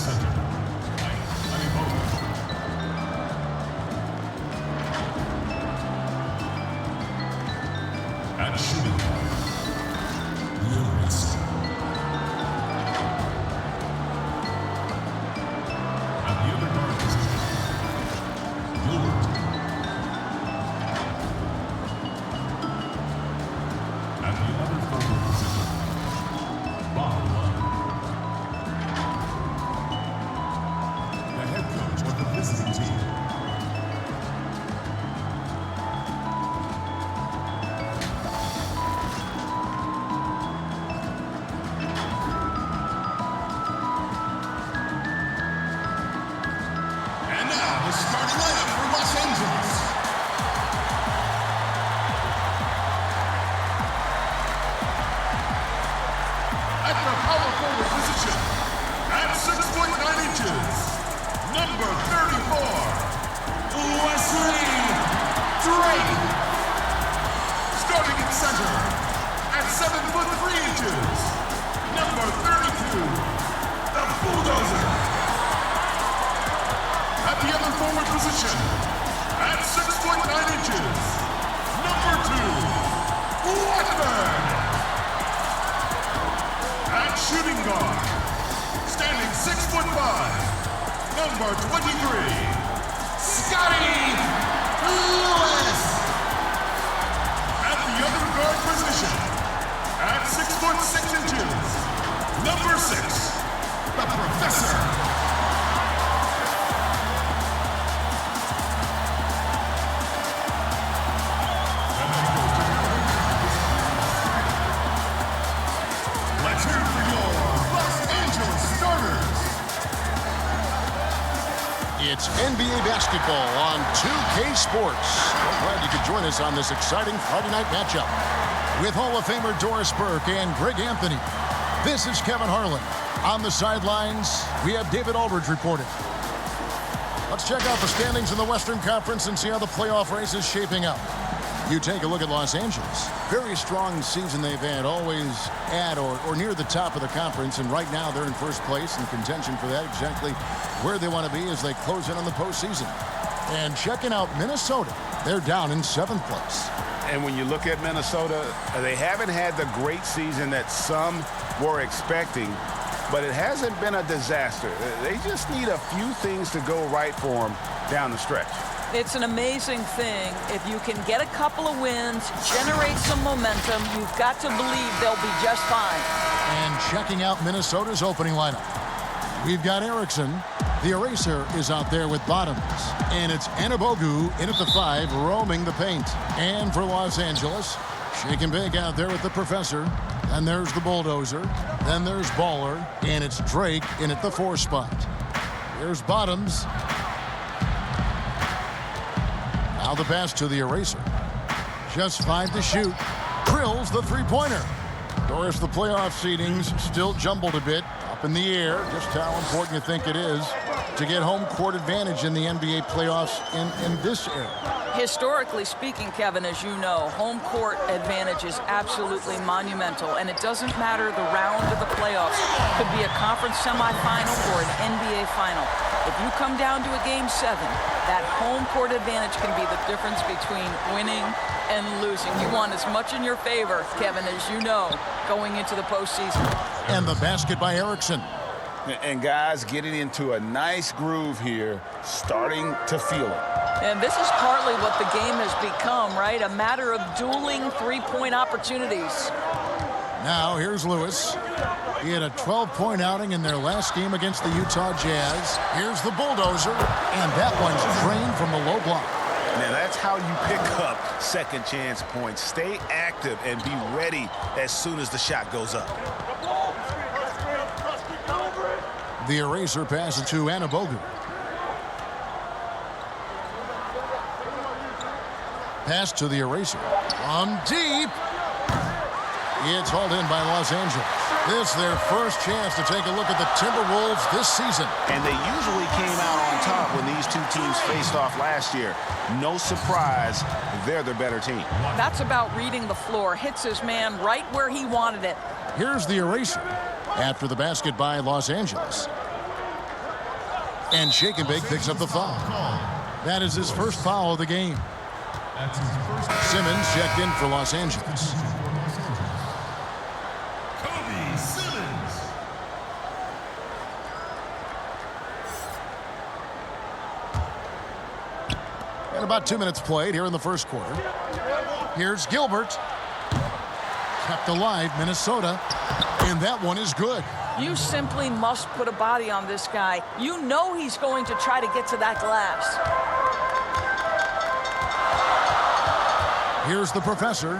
center, at shooting guard, Lewis. At the other guard position, Gilbert. At the other forward position, Bob Love. The head coach of the visiting team. The starting lineup for Los Angeles. At the power forward position, at 6'9" number 34, Wesley Drake. Starting in center, at 7'3", number 32, the Bulldozer. At the other forward position, at 6'9", number 2, Watford. At shooting guard, standing 6'5", number 23, Scotty Lewis. At the other guard position, at 6'6", number 6, the Professor. It's NBA basketball on 2K Sports. We're glad you could join us on this exciting Friday night matchup with Hall of Famer Doris Burke and Greg Anthony. This is Kevin Harlan. On the sidelines, we have David Aldridge reporting. Let's check out the standings in the Western Conference and see how the playoff race is shaping up. You take a look at Los Angeles. Very strong season they've had, always at or near the top of the conference, and right now they're in first place in contention for that, exactly where they want to be as they close in on the postseason. And checking out Minnesota, they're down in 7th place. And when you look at Minnesota, they haven't had the great season that some were expecting, but it hasn't been a disaster. They just need a few things to go right for them down the stretch. It's an amazing thing. If you can get a couple of wins, generate some momentum, you've got to believe they'll be just fine. And checking out Minnesota's opening lineup, we've got Erickson. The eraser is out there with Bottoms. And it's Anabogu in at the 5, roaming the paint. And for Los Angeles, shake and bake out there with the Professor. And there's the Bulldozer. Then there's Baller. And it's Drake in at the 4 spot. Here's Bottoms. Now the pass to the eraser. Just 5 to shoot. Drills the three-pointer. Doris, the playoff seedings still jumbled a bit. Up in the air. Just how important you think it is to get home court advantage in the NBA playoffs in this era. Historically speaking, Kevin, as you know, home court advantage is absolutely monumental, and it doesn't matter the round of the playoffs. It could be a conference semifinal or an NBA final. If you come down to a Game 7, that home court advantage can be the difference between winning and losing. You want as much in your favor, Kevin, as you know, going into the postseason. And the basket by Erickson. And guys getting into a nice groove here, starting to feel it. And this is partly what the game has become, right? A matter of dueling three-point opportunities. Now here's Lewis. He had a 12-point outing in their last game against the Utah Jazz. Here's the Bulldozer, and that one's drained from the low block. Now that's how you pick up second chance points. Stay active and be ready as soon as the shot goes up. The eraser passes to Anabogu. Pass to the eraser. From deep. It's hauled in by Los Angeles. This is their first chance to take a look at the Timberwolves this season. And they usually came out on top when these two teams faced off last year. No surprise, they're the better team. That's about reading the floor. Hits his man right where he wanted it. Here's the eraser after the basket by Los Angeles. And Shake and Bake picks up the foul. That is his first foul of the game. That's his first. Simmons checked in for Los Angeles. Kobe Simmons. And about 2 minutes played here in the first quarter. Here's Gilbert. Kept alive, Minnesota. And that one is good. You simply must put a body on this guy. You know he's going to try to get to that glass. Here's the professor.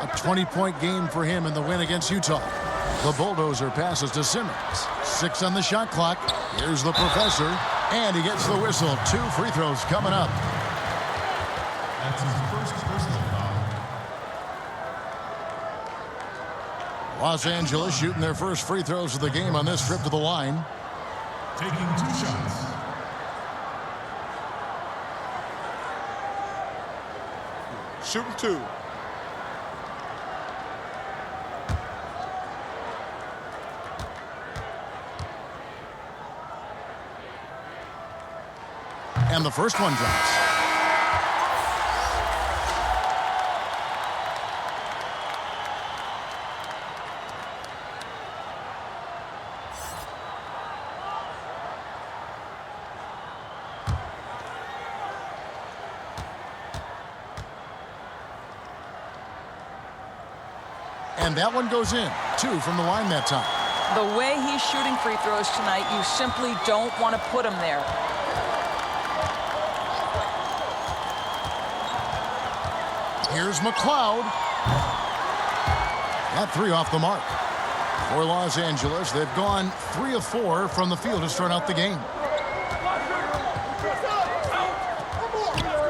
A 20-point game for him in the win against Utah. The bulldozer passes to Simmons. 6 on the shot clock. Here's the professor. And he gets the whistle. 2 free throws coming up. That's his first personal foul. Los Angeles shooting their first free throws of the game on this trip to the line. Taking 2 shots. Shooting 2. And the first one drops. And that one goes in. 2 from the line that time. The way he's shooting free throws tonight, you simply don't want to put him there. Here's McLeod. That 3 off the mark. For Los Angeles, they've gone 3 of 4 from the field to start out the game.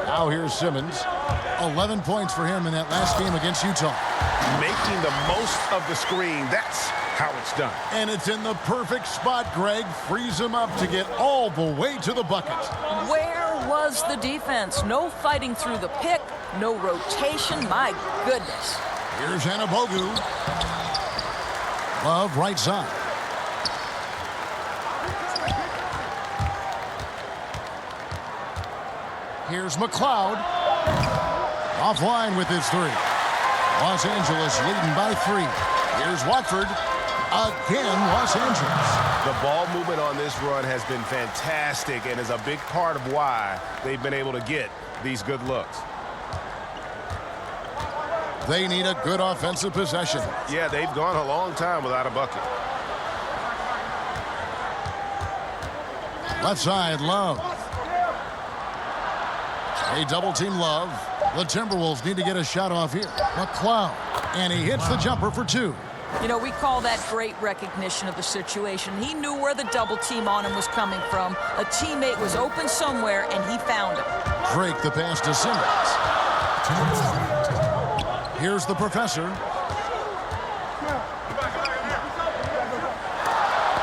Now here's Simmons. 11 points for him in that last game against Utah. Making the most of the screen. That's how it's done. And it's in the perfect spot, Greg. Frees him up to get all the way to the bucket. Where was the defense? No fighting through the pick, no rotation. My goodness. Here's Anabogu. Love right side. Here's McLeod. Offline with his 3. Los Angeles leading by 3. Here's Watford. Again, Los Angeles. The ball movement on this run has been fantastic and is a big part of why they've been able to get these good looks. They need a good offensive possession. Yeah, they've gone a long time without a bucket. Left side, Love. A double team Love. The Timberwolves need to get a shot off here. McLeod. And he hits the jumper for 2. You know, we call that great recognition of the situation. He knew where the double team on him was coming from. A teammate was open somewhere, and he found him. Drake the pass to Simmons. Here's the professor.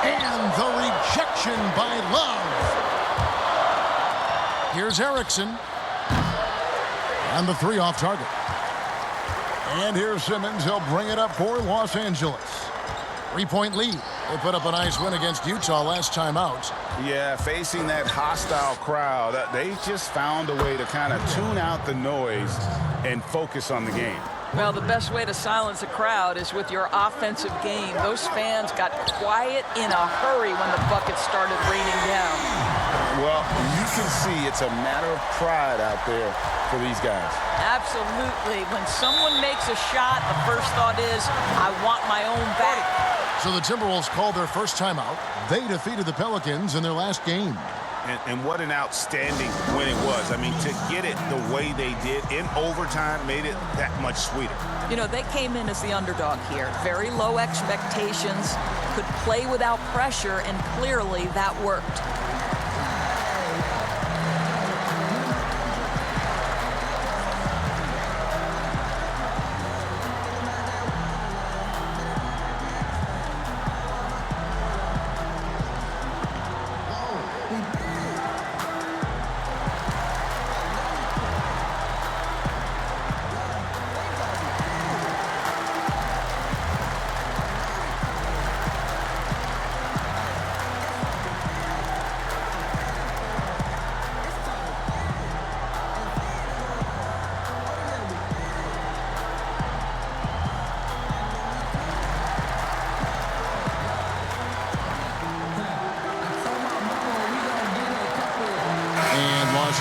And the rejection by Love. Here's Erickson. And the 3 off target. And here's Simmons. He'll bring it up for Los Angeles. 3-point lead. They put up a nice win against Utah last time out. Yeah, facing that hostile crowd, they just found a way to kind of tune out the noise and focus on the game. Well, the best way to silence a crowd is with your offensive game. Those fans got quiet in a hurry when the buckets started raining down. Well, you can see it's a matter of pride out there for these guys. Absolutely. When someone makes a shot, the first thought is, I want my own back. So the Timberwolves called their first timeout. They defeated the Pelicans in their last game. And what an outstanding win it was. I mean, to get it the way they did in overtime made it that much sweeter. You know, they came in as the underdog here. Very low expectations, could play without pressure, and clearly that worked.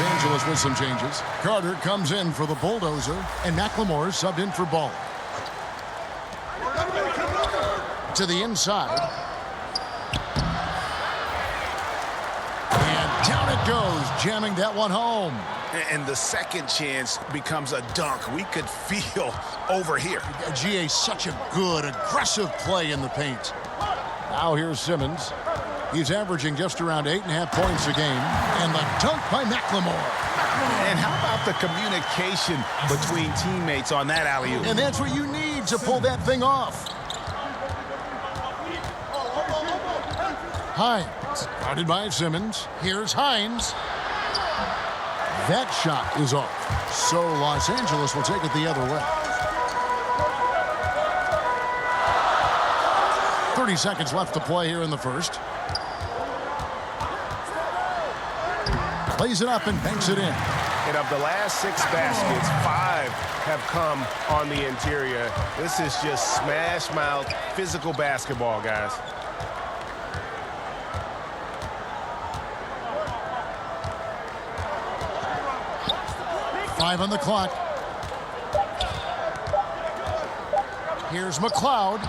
Angeles with some changes. Carter comes in for the Bulldozer, and McLemore subbed in for Ball. To the inside. And down it goes, jamming that one home. And the second chance becomes a dunk. We could feel over here. GA, such a good, aggressive play in the paint. Now here's Simmons. He's averaging just around 8.5 points a game. And the dunk by McLemore. And how about the communication between teammates on that alley-oop? And that's what you need to pull that thing off. Hines, guarded by Simmons. Here's Hines. That shot is off. So Los Angeles will take it the other way. 30 seconds left to play here in the first. Plays it up and banks it in. And of the last 6 baskets, 5 have come on the interior. This is just smash mouth, physical basketball, guys. Five on the clock. Here's McLeod.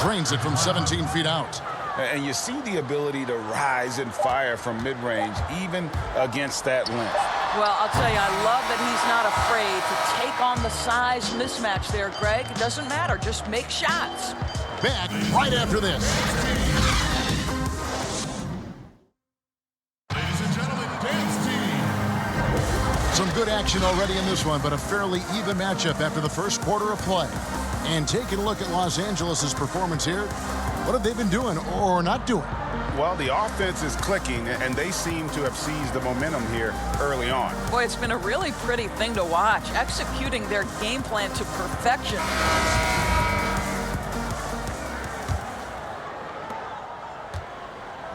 Drains it from 17 feet out. And you see the ability to rise and fire from mid-range, even against that length. Well, I'll tell you, I love that he's not afraid to take on the size mismatch there, Greg. It doesn't matter. Just make shots. Back right after this. Ladies and gentlemen, dance team. Some good action already in this one, but a fairly even matchup after the first quarter of play. And taking a look at Los Angeles' performance here, what have they been doing or not doing? Well, the offense is clicking, and they seem to have seized the momentum here early on. Boy, it's been a really pretty thing to watch, executing their game plan to perfection.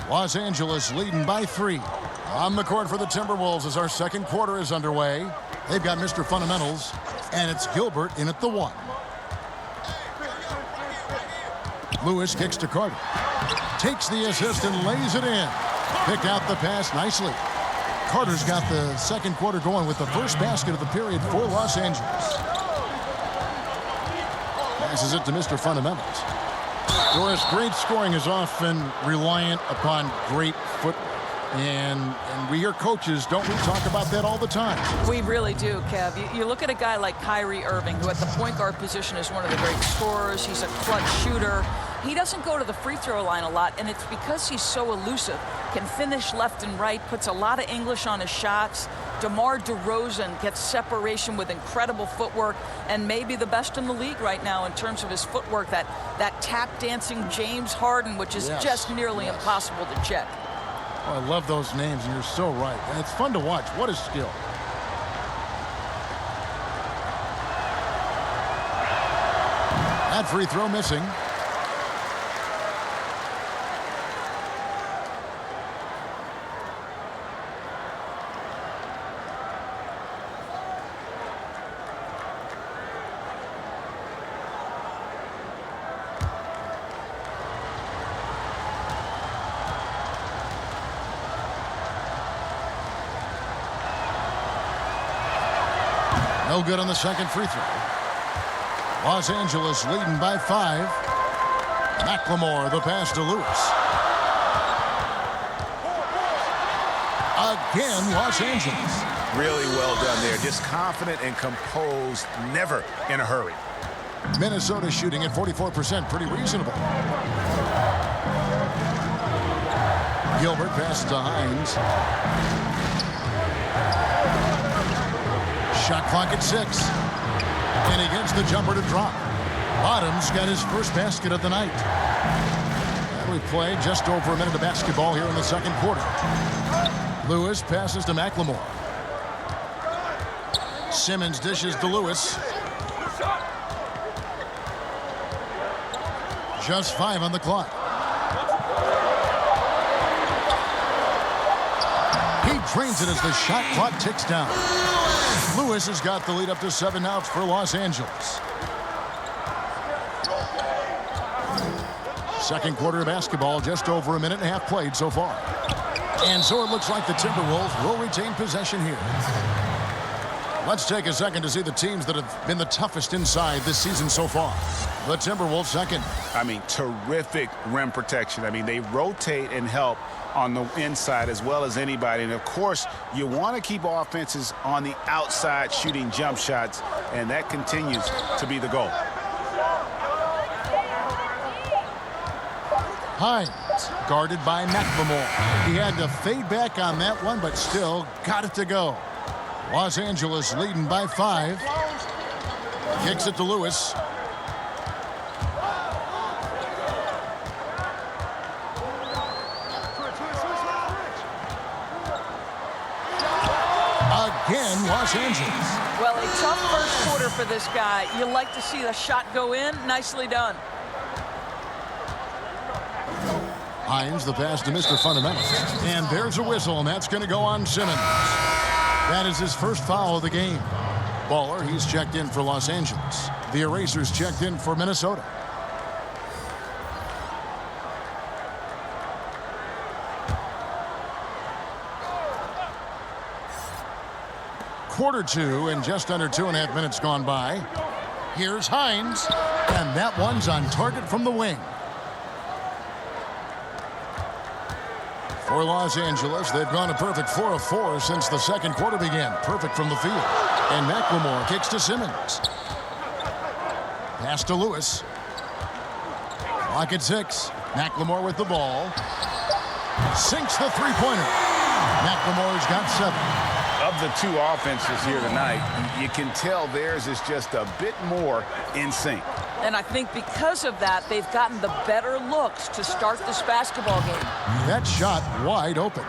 Los Angeles leading by 3. On the court for the Timberwolves as our second quarter is underway. They've got Mr. Fundamentals, and it's Gilbert in at the 1. Lewis kicks to Carter. Takes the assist and lays it in. Picked out the pass nicely. Carter's got the second quarter going with the first basket of the period for Los Angeles. Passes it to Mr. Fundamentals. Doris, great scoring is often reliant upon great footwork. And we hear coaches, don't we talk about that all the time? We really do, Kev. You look at a guy like Kyrie Irving, who at the point guard position is one of the great scorers. He's a clutch shooter. He doesn't go to the free throw line a lot, and it's because he's so elusive. Can finish left and right, puts a lot of English on his shots. DeMar DeRozan gets separation with incredible footwork and maybe the best in the league right now in terms of his footwork. That tap dancing James Harden, which is just nearly impossible to check. Oh, I love those names, and you're so right. And it's fun to watch. What a skill. That free throw missing. No good on the second free throw. Los Angeles leading by 5. McLemore, the pass to Lewis. Again, Los Angeles. Really well done there. Just confident and composed, never in a hurry. Minnesota shooting at 44%, pretty reasonable. Gilbert passes to Hines. Shot clock at 6. And he gets the jumper to drop. Bottoms got his first basket of the night. And we played just over a minute of basketball here in the second quarter. Lewis passes to McLemore. Simmons dishes to Lewis. Just 5 on the clock. He drains it as the shot clock ticks down. Lewis has got the lead up to 7 outs for Los Angeles. Second quarter of basketball, just over a minute and a half played so far. And so it looks like the Timberwolves will retain possession here. Let's take a second to see the teams that have been the toughest inside this season so far. The Timberwolves second. I mean, terrific rim protection. I mean, they rotate and help on the inside as well as anybody. And, of course, you want to keep offenses on the outside shooting jump shots, and that continues to be the goal. Hines, guarded by McLemore. He had to fade back on that one, but still got it to go. Los Angeles leading by 5. Kicks it to Lewis. Again, Los Angeles. Well, a tough first quarter for this guy. You like to see the shot go in. Nicely done. Hines, the pass to Mr. Fundamental. And there's a whistle, and that's going to go on Simmons. That is his first foul of the game. Baller, he's checked in for Los Angeles. The Erasers checked in for Minnesota. Quarter 2 and just under 2.5 minutes gone by. Here's Hines, and that one's on target from the wing. For Los Angeles, they've gone a perfect 4 of 4 since the second quarter began. Perfect from the field. And McLemore kicks to Simmons. Pass to Lewis. Clock at 6. McLemore with the ball. Sinks the three-pointer. McLemore's got 7. Of the two offenses here tonight, you can tell theirs is just a bit more in sync. And I think because of that, they've gotten the better looks to start this basketball game. That shot wide open.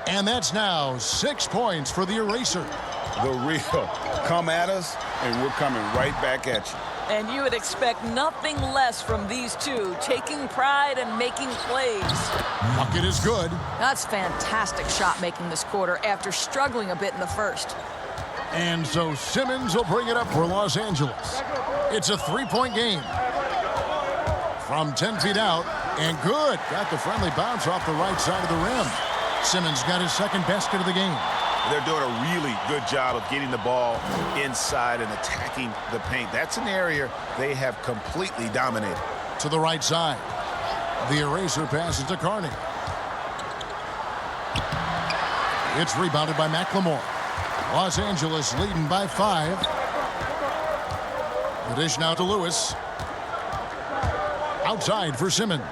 And that's now 6 points for the Eraser. The real come at us, and we're coming right back at you. And you would expect nothing less from these two, taking pride and making plays. Bucket is good. That's fantastic shot making this quarter after struggling a bit in the first. And so Simmons will bring it up for Los Angeles. It's a 3-point game. From 10 feet out, and good. Got the friendly bounce off the right side of the rim. Simmons got his second basket of the game. They're doing a really good job of getting the ball inside and attacking the paint. That's an area they have completely dominated. To the right side. The Eraser passes to Carney. It's rebounded by McLemore. Los Angeles leading by 5. The dish now to Lewis. Outside for Simmons.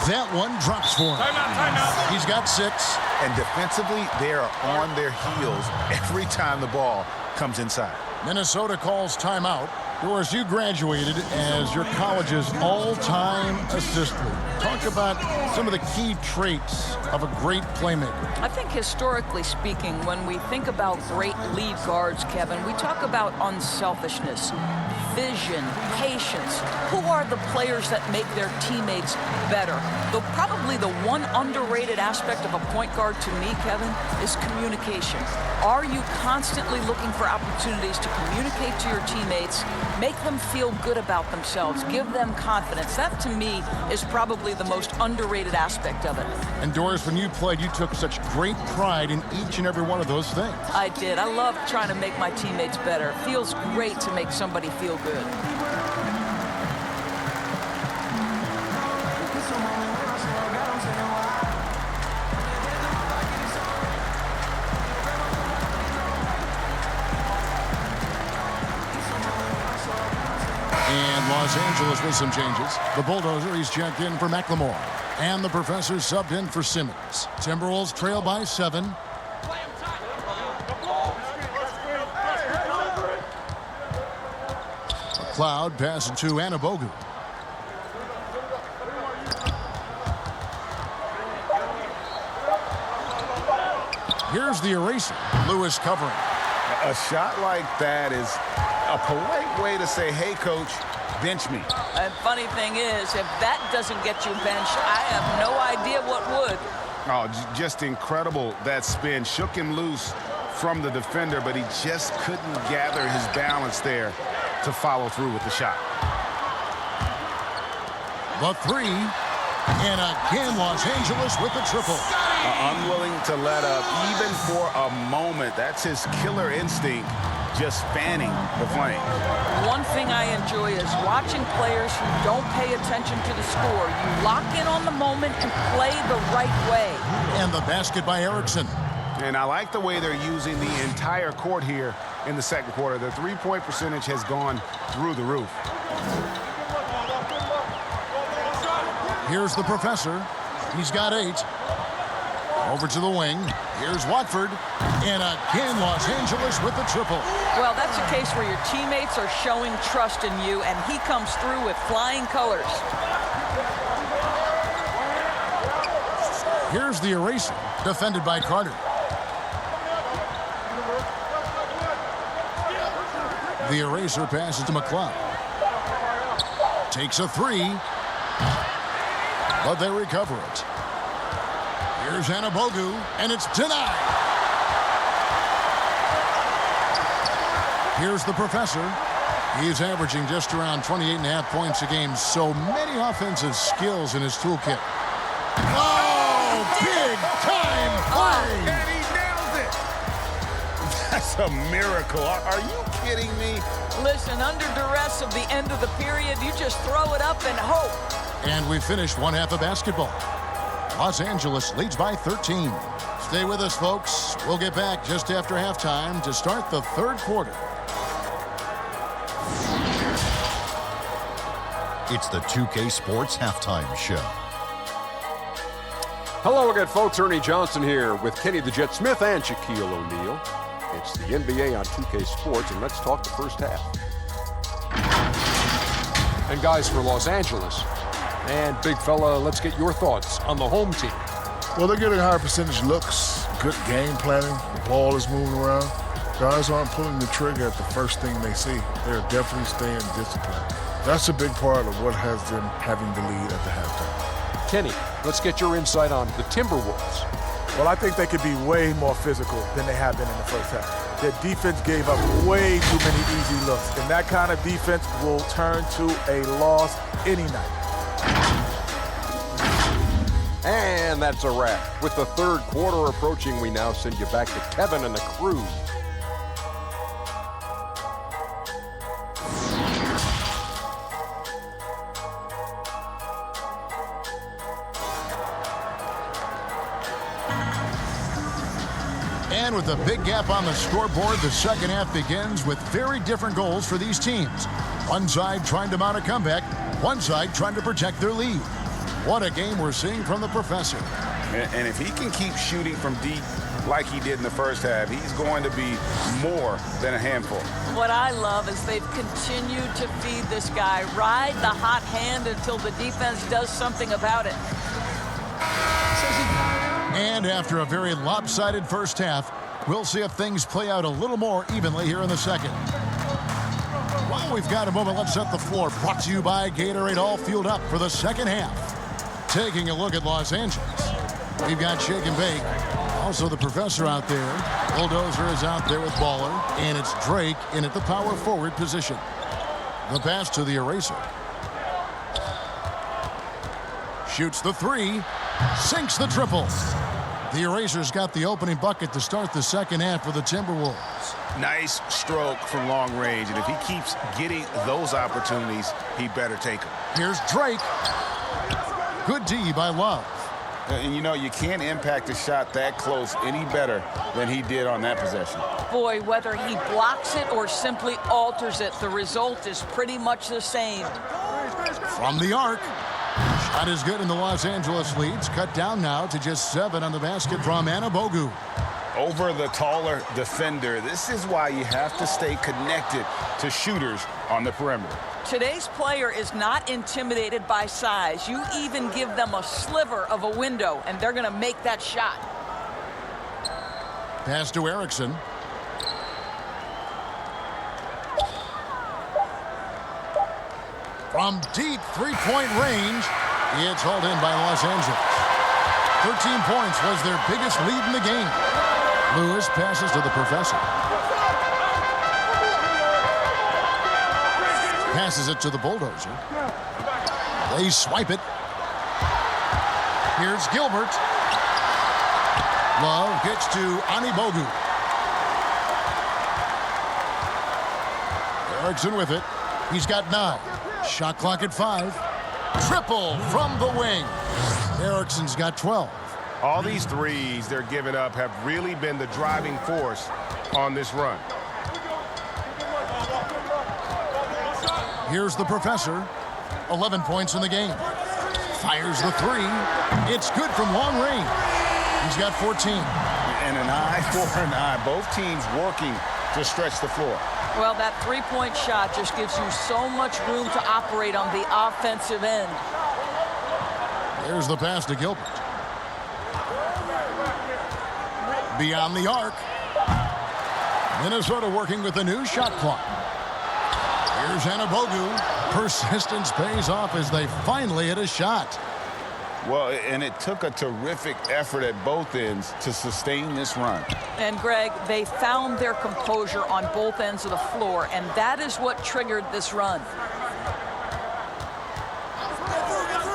That one drops for him. Timeout. He's got 6. And defensively, they are on their heels every time the ball comes inside. Minnesota calls timeout. Doris, you graduated as your college's all-time assistant. Talk about some of the key traits of a great playmaker. I think historically speaking, when we think about great lead guards, Kevin, we talk about unselfishness, vision, patience. Who are the players that make their teammates better? Though probably the one underrated aspect of a point guard to me, Kevin, is communication. Are you constantly looking for opportunities to communicate to your teammates, make them feel good about themselves, give them confidence? That, to me, is probably the most underrated aspect of it. And Doris, when you played, you took such great pride in each and every one of those things. I did. I love trying to make my teammates better. It feels great to make somebody feel good. And Los Angeles with some changes. The Bulldozer, he's checked in for McLemore. And the Professor subbed in for Simmons. Timberwolves trail by 7. McLeod passes to Anabogu. Here's the Eraser. Lewis covering. A shot like that is a polite way to say, hey, coach, bench me. And funny thing is, if that doesn't get you benched, I have no idea what would. Oh, just incredible. That spin shook him loose from the defender, but he just couldn't gather his balance there to follow through with the shot. The three. And again, Los Angeles with the triple. Unwilling to let up even for a moment. That's his killer instinct, just fanning the flame. One thing I enjoy is watching players who don't pay attention to the score. You lock in on the moment and play the right way. And the basket by Erickson. And I like the way they're using the entire court here in the second quarter. The three-point percentage has gone through the roof. Here's the professor. He's got 8. Over to the wing. Here's Watford. And again, Los Angeles with the triple. Well, that's a case where your teammates are showing trust in you, and he comes through with flying colors. Here's the eraser, defended by Carter. The eraser passes to McCloud. Takes a 3. But they recover it. Here's Anabogu, and it's denied. Here's the professor. He's averaging just around 28.5 points a game. So many offensive skills in his toolkit. Oh, big time play! And he nails it. That's a miracle. Are you kidding me? Listen, under duress of the end of the period, you just throw it up and hope. And we finished one half of basketball. Los Angeles leads by 13. Stay with us, folks. We'll get back just after halftime to start the third quarter. It's the 2K Sports Halftime Show. Hello again, folks. Ernie Johnson here with Kenny the Jet Smith and Shaquille O'Neal. It's the NBA on 2K Sports, and let's talk the first half. And guys, for Los Angeles, and big fella, let's get your thoughts on the home team. Well, they're getting higher percentage looks, good game planning. The ball is moving around. Guys aren't pulling the trigger at the first thing they see. They're definitely staying disciplined. That's a big part of what has them having the lead at the halftime. Kenny, let's get your insight on the Timberwolves. Well, I think they could be way more physical than they have been in the first half. Their defense gave up way too many easy looks, and that kind of defense will turn to a loss any night. And that's a wrap. With the third quarter approaching, we now send you back to Kevin and the crew. And with a big gap on the scoreboard, the second half begins with very different goals for these teams. One side trying to mount a comeback, one side trying to protect their lead. What a game we're seeing from the professor. And if he can keep shooting from deep like he did in the first half, he's going to be more than a handful. What I love is they've continued to feed this guy. Ride the hot hand until the defense does something about it. And after a very lopsided first half, we'll see if things play out a little more evenly here in the second. While we've got a moment, let's set the floor. Brought to you by Gatorade, all fueled up for the second half. Taking a look at Los Angeles, we've got Shake and Bake. Also the professor out there. Bulldozer is out there with Baller. And it's Drake in at the power forward position. The pass to the eraser. Shoots the 3. Sinks the triple. The eraser's got the opening bucket to start the second half for the Timberwolves. Nice stroke from long range. And if he keeps getting those opportunities, he better take them. Here's Drake. Good D by Love. And you know, you can't impact a shot that close any better than he did on that possession. Boy, whether he blocks it or simply alters it, the result is pretty much the same. From the arc. Shot is good, and the Los Angeles leads. Cut down now to just 7 on the basket from Anabogu. Over the taller defender. This is why you have to stay connected to shooters on the perimeter. Today's player is not intimidated by size. You even give them a sliver of a window, and they're going to make that shot. Pass to Erickson. From deep three-point range, it's hauled in by Los Angeles. 13 points was their biggest lead in the game. Lewis passes to the professor. passes it to the Bulldozer. They swipe it. Here's Gilbert. Love gets to Anibogu. Erickson with it. He's got 9. Shot clock at 5. Triple from the wing. Erickson's got 12. All these threes they're giving up have really been the driving force on this run. Here's the professor. 11 points in the game. Fires the 3. It's good from long range. He's got 14. And an eye for an eye. Both teams working to stretch the floor. Well, that three-point shot just gives you so much room to operate on the offensive end. There's the pass to Gilbert. Beyond the arc. Minnesota working with a new shot clock. Here's Anibogu. Persistence pays off as they finally hit a shot. Well, and it took a terrific effort at both ends to sustain this run. And, Greg, they found their composure on both ends of the floor, and that is what triggered this run.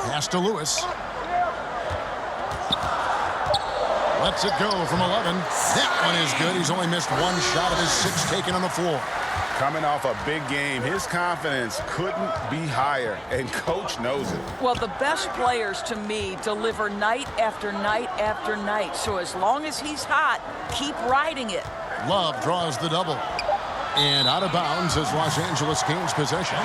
Pass to Lewis. Lets it go from 11. That one is good. He's only missed 1 shot of his 6 taken on the floor. Coming off a big game, his confidence couldn't be higher, and Coach knows it. Well, the best players, to me, deliver night after night after night. So as long as he's hot, keep riding it. Love draws the double. And out of bounds as Los Angeles gains possession.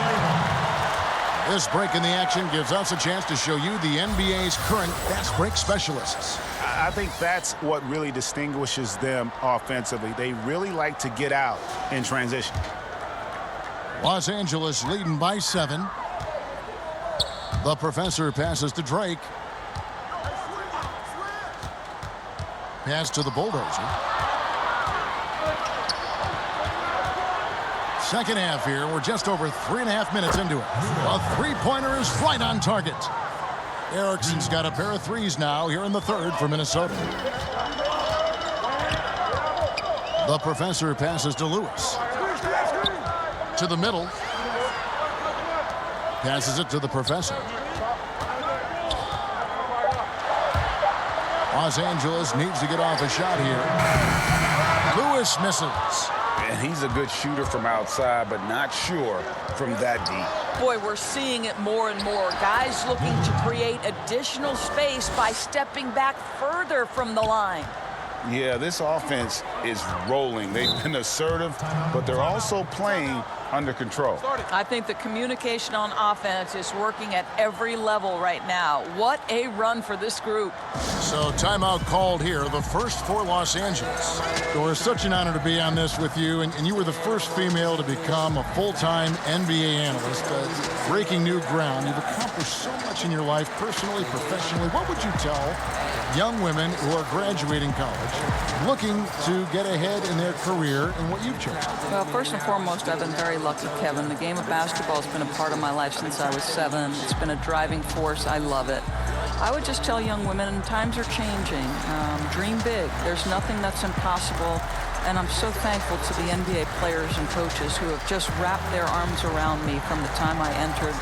This break in the action gives us a chance to show you the NBA's current fast break specialists. I think that's what really distinguishes them offensively. They really like to get out in transition. Los Angeles leading by 7. The professor passes to Drake. Pass to the Bulldozer. Second half here. We're just over 3.5 minutes into it. A three-pointer is right on target. Erickson's got a pair of threes now here in the third for Minnesota. The professor passes to Lewis. To the middle. Passes it to the professor. Los Angeles needs to get off a shot here. Lewis misses. And he's a good shooter from outside, but not sure from that deep. Boy, we're seeing it more and more. Guys looking to create additional space by stepping back further from the line. Yeah, this offense is rolling. They've been assertive, but they're also playing under control. I think the communication on offense is working at every level right now. What a run for this group. So timeout called here, the first for Los Angeles. So it's such an honor to be on this with you, and you were the first female to become a full-time NBA analyst, breaking new ground. You've accomplished so much in your life, personally, professionally. What would you tell young women who are graduating college, looking to get ahead in their career and what you've chosen? Well, first and foremost, I've been very lucky, Kevin. The game of basketball has been a part of my life since I was 7. It's been a driving force. I love it. I would just tell young women, times are changing. Dream big. There's nothing that's impossible. And I'm so thankful to the NBA players and coaches who have just wrapped their arms around me from the time I entered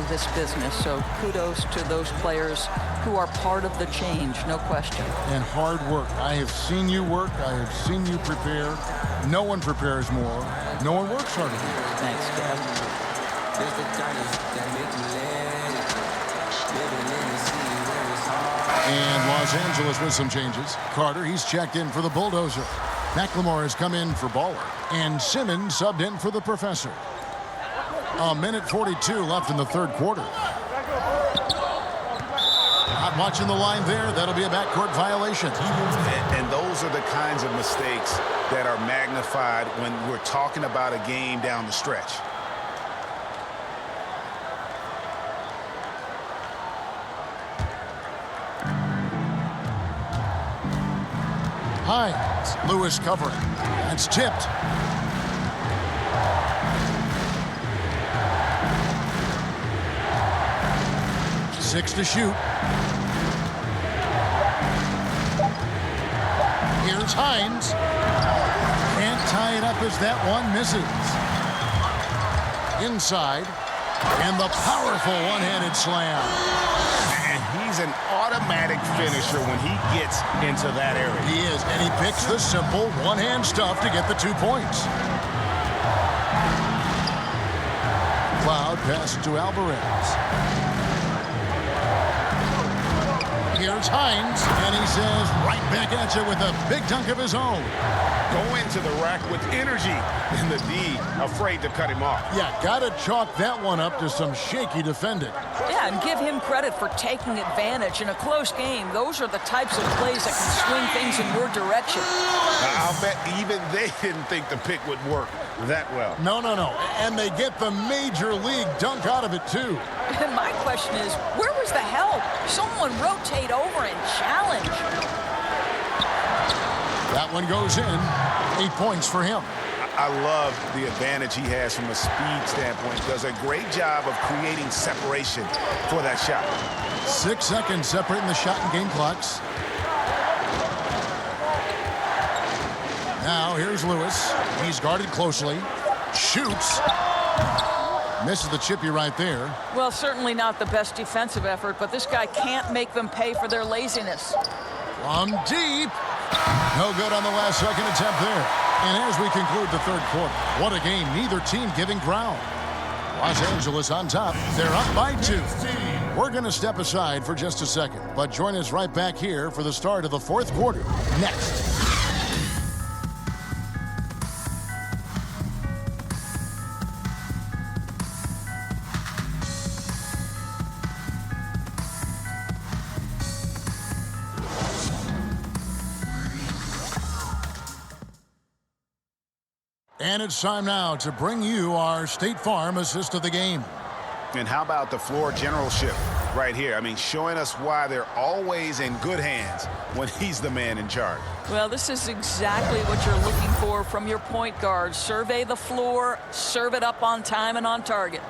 this business. So kudos to those players who are part of the change, no question. And hard work. I have seen you work. I have seen you prepare. No one prepares more. No one works harder than you. Thanks, Kev. And Los Angeles with some changes. Carter, he's checked in for the Bulldozer. McLemore has come in for Baller. And Simmons subbed in for the Professor. A minute 42 left in the third quarter. Not watching the line there. That'll be a backcourt violation. And those are the kinds of mistakes that are magnified when we're talking about a game down the stretch. Hines, Lewis covering. That's tipped. Six to shoot. Here's Hines. Can't tie it up as that one misses. Inside. And the powerful one-handed slam. And he's an automatic finisher when he gets into that area. He is, and he picks the simple one-hand stuff to get the 2 points. Cloud passes to Alvarez. Here's Hines, and he says right back at you with a big dunk of his own. Go into the rack with energy, and the D afraid to cut him off. Yeah, gotta chalk that one up to some shaky defending. Yeah, and give him credit for taking advantage in a close game. Those are the types of plays that can swing things in your direction. Now, I'll bet even they didn't think the pick would work that well. No. And they get the major league dunk out of it, too. And my question is, where was the help? Someone rotate over and challenge. That one goes in. 8 points for him. I love the advantage he has from a speed standpoint. Does a great job of creating separation for that shot. 6 seconds separating the shot and game clocks. Now here's Lewis. He's guarded closely. Shoots. Misses the chippy right there. Well, certainly not the best defensive effort, but this guy can't make them pay for their laziness. From deep. No good on the last second attempt there. And as we conclude the third quarter, what a game, neither team giving ground. Los Angeles on top. They're up by 2. We're going to step aside for just a second, but join us right back here for the start of the fourth quarter next. And it's time now to bring you our State Farm assist of the game. And how about the floor generalship right here? I mean, showing us why they're always in good hands when he's the man in charge. Well, this is exactly what you're looking for from your point guard. Survey the floor, serve it up on time and on target.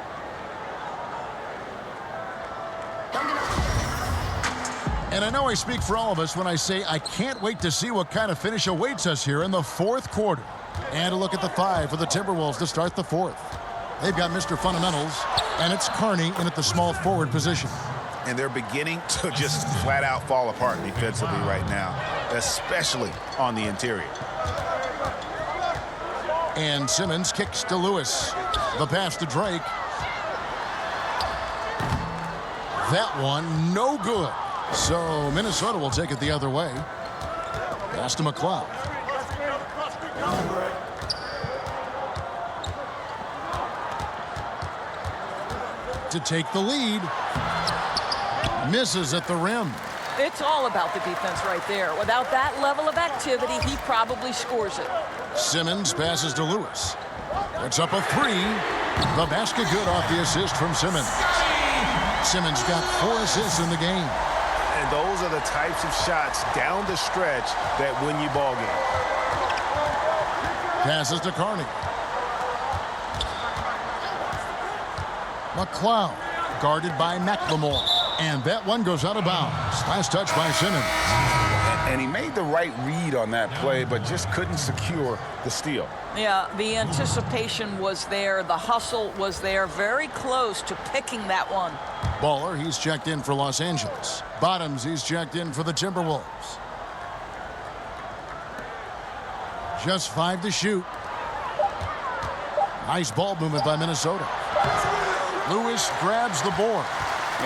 And I know I speak for all of us when I say I can't wait to see what kind of finish awaits us here in the fourth quarter. And a look at the 5 for the Timberwolves to start the fourth. They've got Mr. Fundamentals, and it's Kearney in at the small forward position. And they're beginning to just flat out fall apart defensively right now, especially on the interior. And Simmons kicks to Lewis. The pass to Drake. That one, no good. So Minnesota will take it the other way. Pass to McLeod. To take the lead. Misses at the rim. It's all about the defense right there. Without that level of activity, he probably scores it. Simmons passes to Lewis. It's up a 3. The basket good off the assist from Simmons. Simmons got 4 assists in the game. And those are the types of shots down the stretch that win you ball games. Passes to Kearney. McLeod guarded by McLemore. And that one goes out of bounds. Last touch by Simmons. And he made the right read on that play, but just couldn't secure the steal. Yeah, the anticipation was there. The hustle was there. Very close to picking that one. Baller, he's checked in for Los Angeles. Bottoms, he's checked in for the Timberwolves. Just 5 to shoot. Nice ball movement by Minnesota. Lewis grabs the board.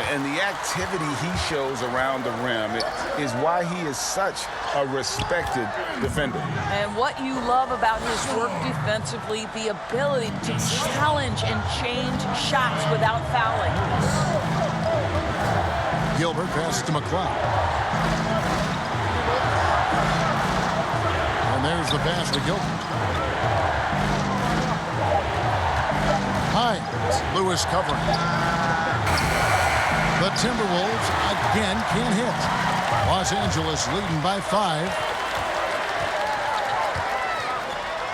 And the activity he shows around the rim is why he is such a respected defender. And what you love about his work defensively, the ability to challenge and change shots without fouling. Gilbert passes to McLeod. And there's the pass to Gilbert. Hines, Lewis covering. The Timberwolves again can't hit. Los Angeles leading by 5.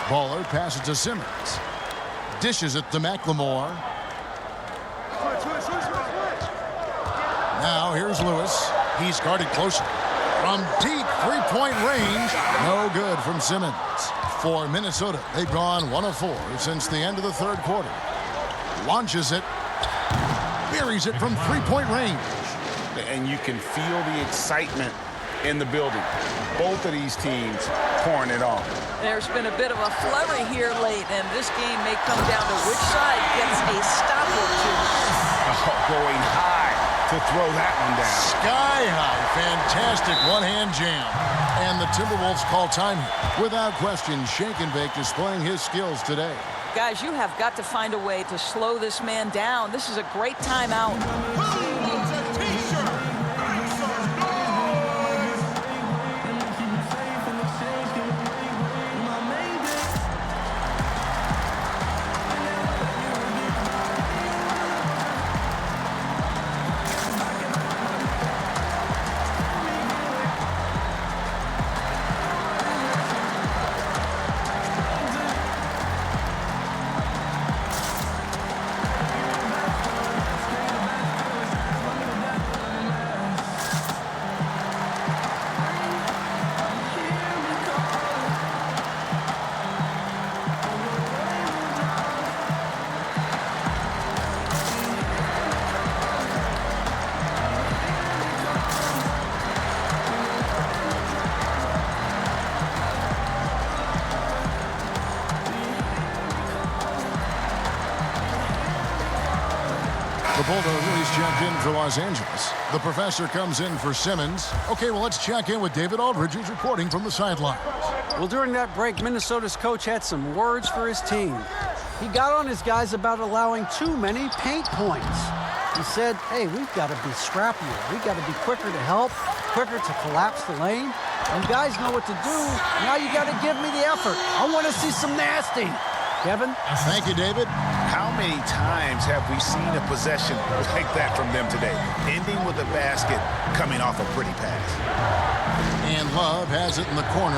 Baller passes to Simmons. Dishes it to McLemore. Now here's Lewis. He's guarded closely. From deep three-point range. No good from Simmons. For Minnesota, they've gone 1 of 4 since the end of the third quarter. Launches it. Buries it from three-point range. And you can feel the excitement in the building. Both of these teams pouring it on. There's been a bit of a flurry here late, and this game may come down to which side gets a stop or two. Oh, going high to throw that one down. Sky high. Fantastic one-hand jam. And the Timberwolves call time here. Without question, Shake and Bake displaying his skills today. Guys, you have got to find a way to slow this man down. This is a great timeout. The Bulldozer checked in for Los Angeles. The professor comes in for Simmons. Okay, well, let's check in with David Aldridge, who's reporting from the sidelines. Well, during that break, Minnesota's coach had some words for his team. He got on his guys about allowing too many paint points. He said, hey, we've got to be scrappier. We've got to be quicker to help, quicker to collapse the lane. You guys know what to do. Now you got to give me the effort. I want to see some nasty. Kevin? Thank you, David. How many times have we seen a possession like that from them today? Ending with a basket coming off a pretty pass. And Love has it in the corner.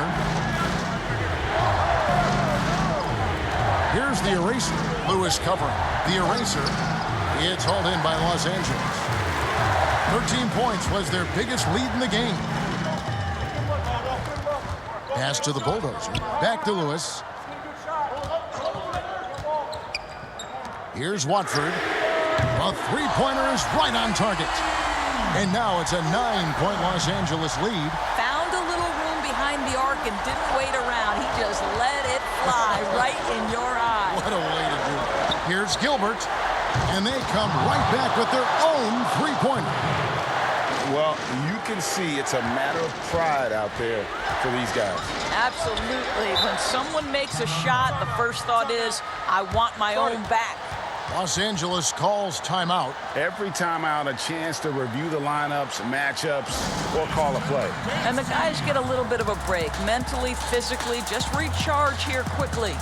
Here's the eraser. Lewis covering. The eraser. It's hauled in by Los Angeles. 13 points was their biggest lead in the game. Pass to the Bulldozer. Back to Lewis. Here's Watford. A three-pointer is right on target. And now it's a 9-point Los Angeles lead. Found a little room behind the arc and didn't wait around. He just let it fly right in your eye. What a way to do it. Here's Gilbert. And they come right back with their own three-pointer. Well, you can see it's a matter of pride out there for these guys. Absolutely. When someone makes a shot, the first thought is, I want my own back. Los Angeles calls timeout. Every timeout, a chance to review the lineups, matchups, or call a play. And the guys get a little bit of a break. Mentally, physically, just recharge here quickly.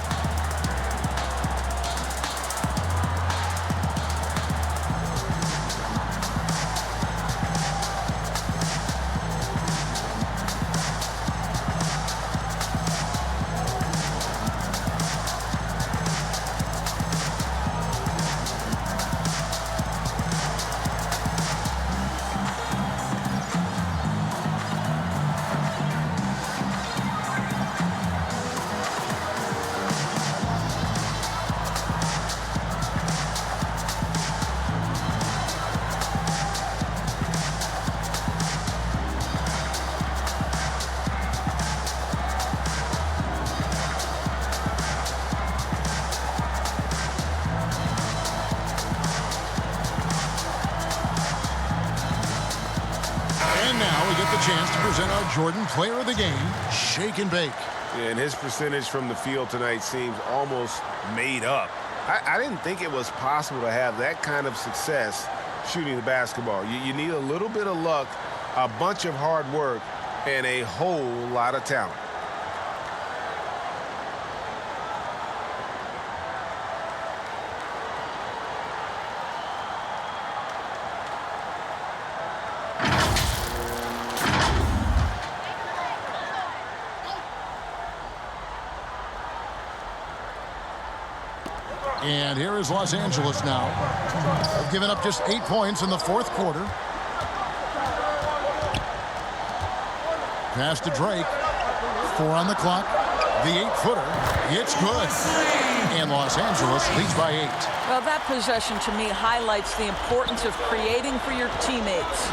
Chance to present our Jordan Player of the Game, Shake and Bake. And his percentage from the field tonight seems almost made up. I didn't think it was possible to have that kind of success shooting the basketball. You need a little bit of luck, a bunch of hard work, and a whole lot of talent. And here is Los Angeles now. They've given up just 8 points in the fourth quarter. Pass to Drake. 4 on the clock. The 8-footer. It's good. And Los Angeles leads by 8. Well, that possession to me highlights the importance of creating for your teammates.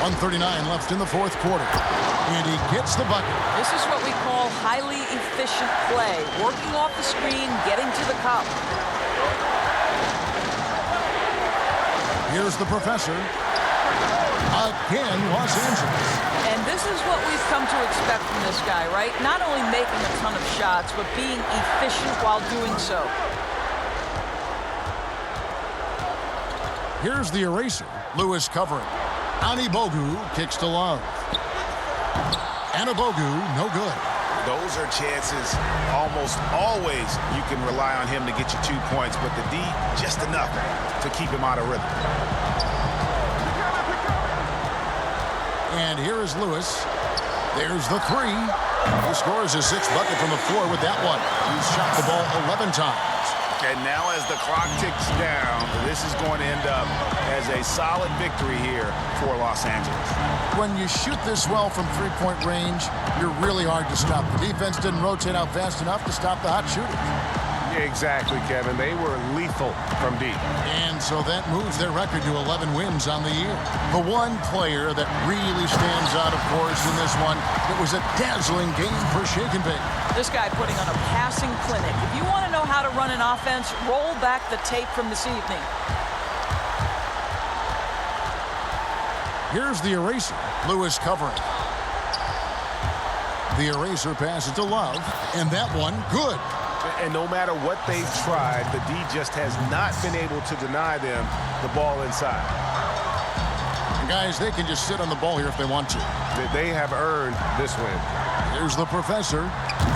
1:39 left in the fourth quarter. And he gets the bucket. This is what we call highly efficient play. Working off the screen, getting to the cup. Here's the professor. Again, Los Angeles. And this is what we've come to expect from this guy, right? Not only making a ton of shots, but being efficient while doing so. Here's the eraser. Lewis covering. Anibogu kicks to Love. Anibogu, no good. Those are chances almost always you can rely on him to get you 2 points, but the D just enough to keep him out of rhythm. And here is Lewis. There's the three. He scores his 6th bucket from the floor with that one. He's shot the ball 11 times. And now as the clock ticks down, this is going to end up as a solid victory here for Los Angeles. When you shoot this well from three-point range, you're really hard to stop. The defense didn't rotate out fast enough to stop the hot shooters. Exactly, Kevin. They were lethal from deep. And so that moves their record to 11 wins on the year. The one player that really stands out, of course, in this one, it was a dazzling game for Shake and Bake. This guy putting on a passing clinic. If you want to know how to run an offense, roll back the tape from this evening. Here's the eraser. Lewis covering. The eraser passes to Love, and that one, good. And no matter what they've tried, the D just has not been able to deny them the ball inside. And guys, they can just sit on the ball here if they want to. They have earned this win. Here's the professor.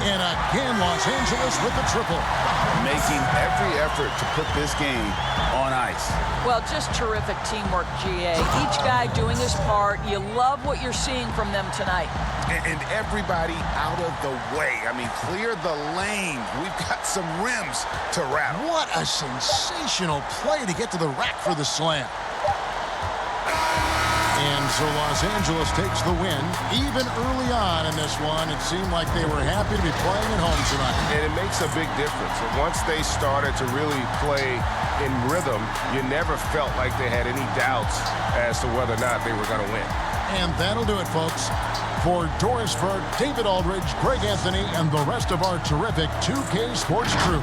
And again, Los Angeles with the triple. Making every effort to put this game on ice. Well, just terrific teamwork, GA. Each guy doing his part. You love what you're seeing from them tonight. And everybody out of the way. I mean, clear the lane. We've got some rims to wrap. What a sensational play to get to the rack for the slam. And so Los Angeles takes the win. Even early on in this one, it seemed like they were happy to be playing at home tonight. And it makes a big difference. Once they started to really play in rhythm, you never felt like they had any doubts as to whether or not they were going to win. And that'll do it, folks. For Doris Burke, David Aldridge, Greg Anthony, and the rest of our terrific 2K Sports crew,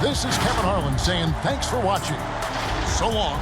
this is Kevin Harlan saying thanks for watching. So long.